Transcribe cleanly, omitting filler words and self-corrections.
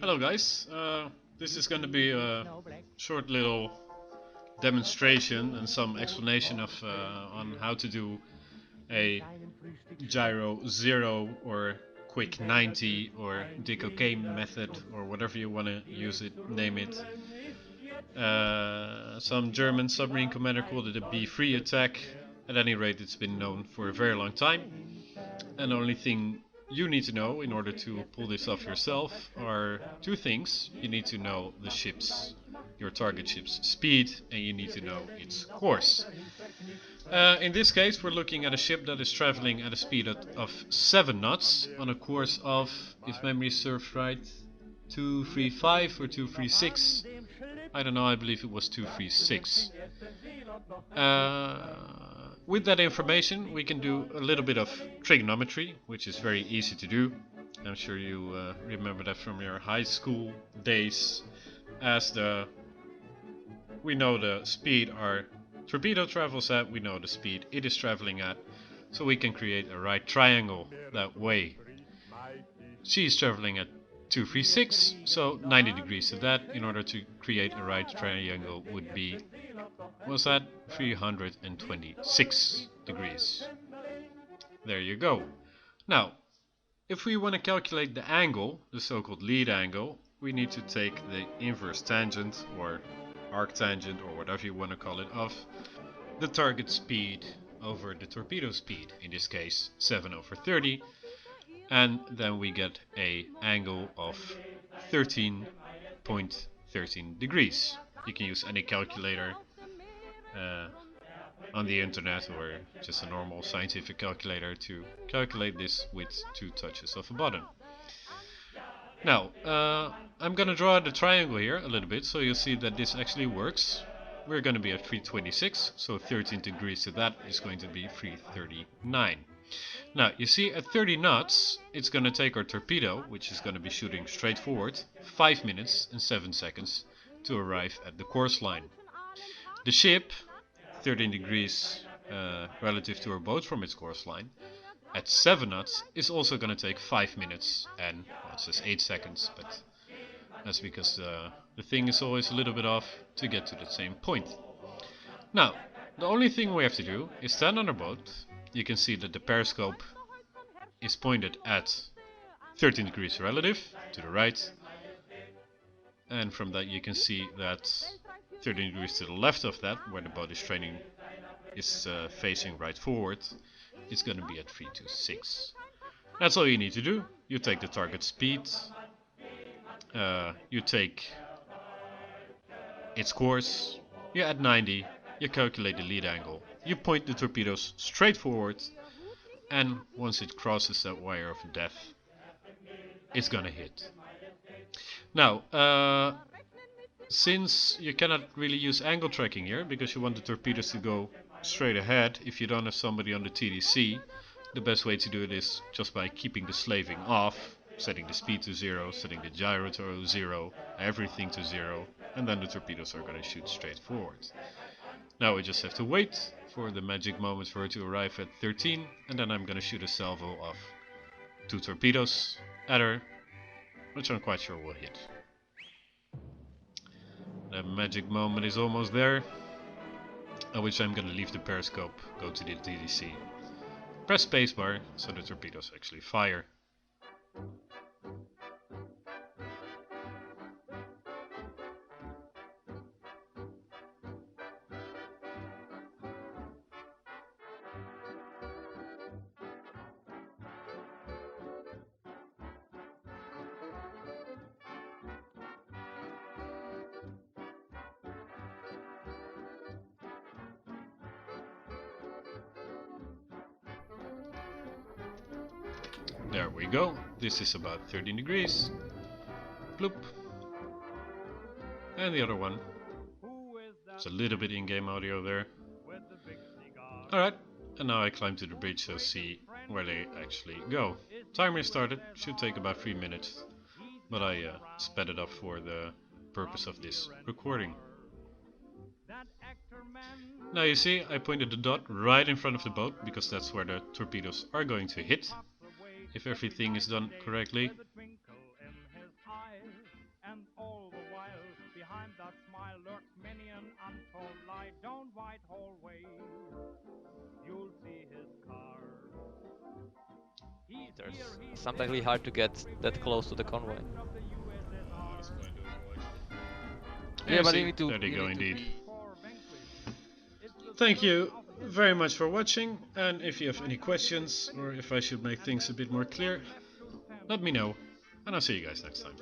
Hello guys, this is going to be a short little demonstration and some explanation of on how to do a gyro 0 or quick 90 or dick OK method or whatever you want to use it, name it. Some German submarine commander called it a B-free attack. At any rate, it's been known for a very long time, and the only thing you need to know in order to pull this off yourself are two things. You need to know the ship's, your target ship's speed, and you need to know its course. In this case, we're looking at a ship that is traveling at a speed of 7 knots on a course of, if memory serves right, 235 or 236. I don't know, I believe it was 236. With that information, we can do a little bit of trigonometry, which is very easy to do. I'm sure you remember that from your high school days. As we know the speed our torpedo travels at, we know the speed it is traveling at, so we can create a right triangle that way. She is traveling at 236, so 90 degrees of that. In order to create a right triangle would be, was that 326 degrees. There you go. Now, if we want to calculate the angle, the so-called lead angle, we need to take the inverse tangent or arctangent or whatever you want to call it of the target speed over the torpedo speed, in this case 7/30, and then we get a angle of 13.13 degrees. You can use any calculator on the internet or just a normal scientific calculator to calculate this with 2 touches of a button. Now, I'm gonna draw the triangle here a little bit so you'll see that this actually works. We're gonna be at 326, so 13 degrees to that is going to be 339. Now, you see at 30 knots, it's gonna take our torpedo, which is gonna be shooting straight forward, 5 minutes and 7 seconds to arrive at the course line. The ship, 13 degrees relative to our boat from its course line, at 7 knots is also going to take 5 minutes and, well, it says 8 seconds, but that's because the thing is always a little bit off to get to the same point. Now, the only thing we have to do is stand on our boat. You can see that the periscope is pointed at 13 degrees relative to the right, and from that you can see that 13 degrees to the left of that, where the boat is training, is facing right forward, it's going to be at 326. That's all you need to do. You take the target speed, you take its course, you add 90, you calculate the lead angle, you point the torpedoes straight forward, and once it crosses that wire of death, it's going to hit. Now, since you cannot really use angle tracking here, because you want the torpedoes to go straight ahead, if you don't have somebody on the TDC, the best way to do it is just by keeping the slaving off, setting the speed to 0, setting the gyro to 0, everything to 0, and then the torpedoes are going to shoot straight forward. Now we just have to wait for the magic moment for it to arrive at 13, and then I'm going to shoot a salvo of 2 torpedoes at her, which I'm quite sure will hit. The magic moment is almost there, at which I'm going to leave the periscope, go to the TDC, press spacebar so the torpedoes actually fire. There we go. This is about 13 degrees. Bloop. And the other one. It's a little bit in-game audio there. Alright, and now I climb to the bridge to see where they actually go. Timer started, should take about 3 minutes, but I sped it up for the purpose of this recording. Now you see, I pointed the dot right in front of the boat, because that's where the torpedoes are going to hit. if everything is done correctly. And all the while, behind that smile lurks many an untold lie. Down Whitehall Way, you'll see his car. It's sometimes really hard to get that close to the convoy. Yeah, but See, you need to. there they You go need to indeed. be. Thank you very much for watching, and if you have any questions or if I should make things a bit more clear, let me know, and I'll see you guys next time.